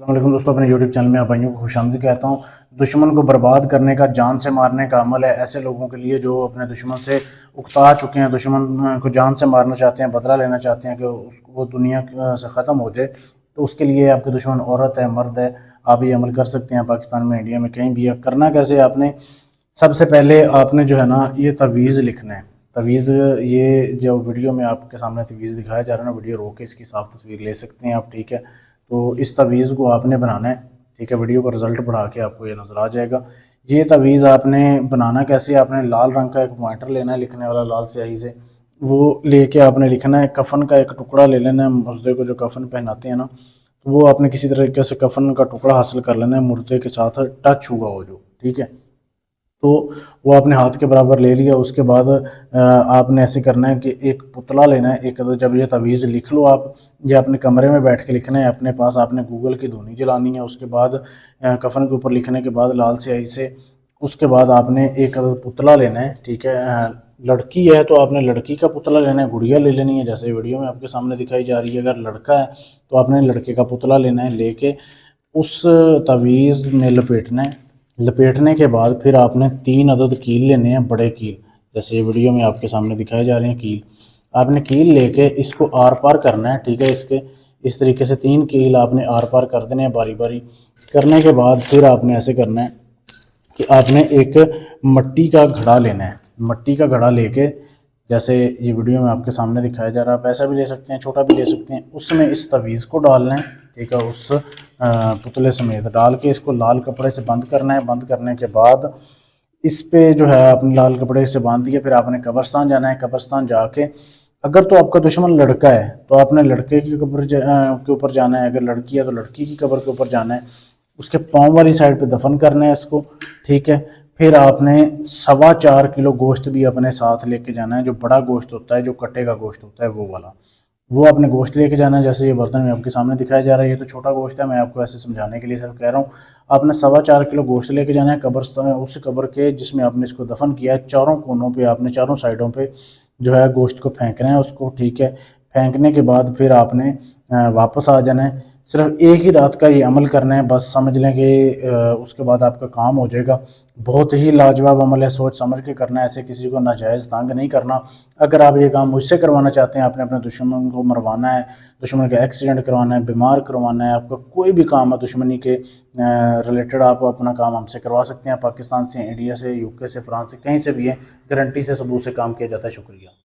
अस्सलाम वालेकुम दोस्तों, अपने यूट्यूब चैनल में आप भाइयों को खुशामदीद कहता हूँ। दुश्मन को बर्बाद करने का, जान से मारने का अमल है ऐसे लोगों के लिए जो अपने दुश्मन से उकता चुके हैं, दुश्मन को जान से मारना चाहते हैं, बदला लेना चाहते हैं कि वो दुनिया से ख़त्म हो जाए। तो उसके लिए आपके दुश्मन औरत है, मर्द है, आप ये अमल कर सकते हैं। पाकिस्तान में, इंडिया में, कहीं भी है। करना कैसे आपने, सबसे पहले आपने जो है ना ये तवीज़ लिखना है। तवीज़, ये जो वीडियो में आपके सामने तवीज़ दिखाया जा रहा है ना, वीडियो रोक के इसकी साफ तस्वीर ले सकते हैं आप, ठीक है। तो इस तवीज़ को आपने बनाना है, ठीक है। वीडियो का रिज़ल्ट बढ़ा के आपको ये नज़र आ जाएगा। ये तवीज़ आपने बनाना कैसे, आपने लाल रंग का एक पॉइंटर लेना है लिखने वाला, लाल स्याही से वो लेके आपने लिखना है। कफन का एक टुकड़ा ले लेना है, मुर्दे को जो कफन पहनाते हैं ना, तो वो आपने किसी तरीके से कफन का टुकड़ा हासिल कर लेना है, मुर्दे के साथ टच हुआ हो जो, ठीक है। तो वो आपने हाथ के बराबर ले लिया। उसके बाद आपने ऐसे करना है कि एक पुतला लेना है एक। तो जब ये तवीज़ लिख लो आप, ये अपने कमरे में बैठ के लिखना है अपने पास। आपने गूगल की धुनी जलानी है। उसके बाद कफन के ऊपर लिखने के बाद लाल स्याही से, उसके बाद आपने एक पुतला लेना है, ठीक है। लड़की है तो आपने लड़की का पुतला लेना है, गुड़िया ले लेनी है जैसे वीडियो में आपके सामने दिखाई जा रही है। अगर लड़का है तो आपने लड़के का पुतला लेना है, लेके उस तवीज़ में लपेटना है। लपेटने के बाद फिर आपने 3 अदद कील लेने हैं, बड़े कील, जैसे ये वीडियो में आपके सामने दिखाई जा रहे हैं कील। आपने कील लेके इसको आर पार करना है, ठीक है। इसके इस तरीके से 3 कील आपने आर पार कर देने हैं बारी बारी। करने के बाद फिर आपने ऐसे करना है कि आपने एक मट्टी का घड़ा लेना है। मट्टी का घड़ा लेके, जैसे ये वीडियो में आपके सामने दिखाया जा रहा है, आप ऐसा भी ले सकते हैं, छोटा भी ले सकते हैं। उसमें इस तवीज़ को डालना है, ठीक है। उस पुतले समेत डाल के इसको लाल कपड़े से बंद करना है। बंद करने के बाद इस पे जो है आपने लाल कपड़े से बांध दिया। फिर आपने कब्रस्तान जाना है। कब्रस्तान जाके, अगर तो आपका दुश्मन लड़का है तो आपने लड़के की कब्र के ऊपर जाना है। अगर लड़की है तो लड़की की कब्र के ऊपर जाना है। उसके पाँव वाली साइड पे दफन करना है इसको, ठीक है। फिर आपने 4.25 किलो गोश्त भी अपने साथ लेके जाना है। जो बड़ा गोश्त होता है, जो कट्टे का गोश्त होता है, वो वाला, वो आपने गोश्त लेके जाना है। जैसे ये बर्तन में आपके सामने दिखाया जा रहा है, ये तो छोटा गोश्त है, मैं आपको ऐसे समझाने के लिए सिर्फ कह रहा हूँ। आपने 4.25 किलो गोश्त लेके जाना है। कब्र, उस कब्र के जिसमें आपने इसको दफन किया है, चारों कोनों पे आपने, चारों साइडों पे जो है गोश्त को फेंकना है उसको, ठीक है। फेंकने के बाद फिर आपने वापस आ जाना है। सिर्फ एक ही रात का ये अमल करना है, बस समझ लें कि उसके बाद आपका काम हो जाएगा। बहुत ही लाजवाब अमल है, सोच समझ के करना है, ऐसे किसी को नाजायज़ तंग नहीं करना। अगर आप ये काम मुझसे करवाना चाहते हैं, आपने अपने दुश्मन को मरवाना है, दुश्मन का एक्सीडेंट करवाना है, बीमार करवाना है, आपका कोई भी काम है दुश्मनी के रिलेटेड, आप अपना काम हमसे करवा सकते हैं। पाकिस्तान से, इंडिया से, यूके से, फ्रांस से, कहीं से भी है, गारंटी से सबूत से काम किया जाता है। शुक्रिया।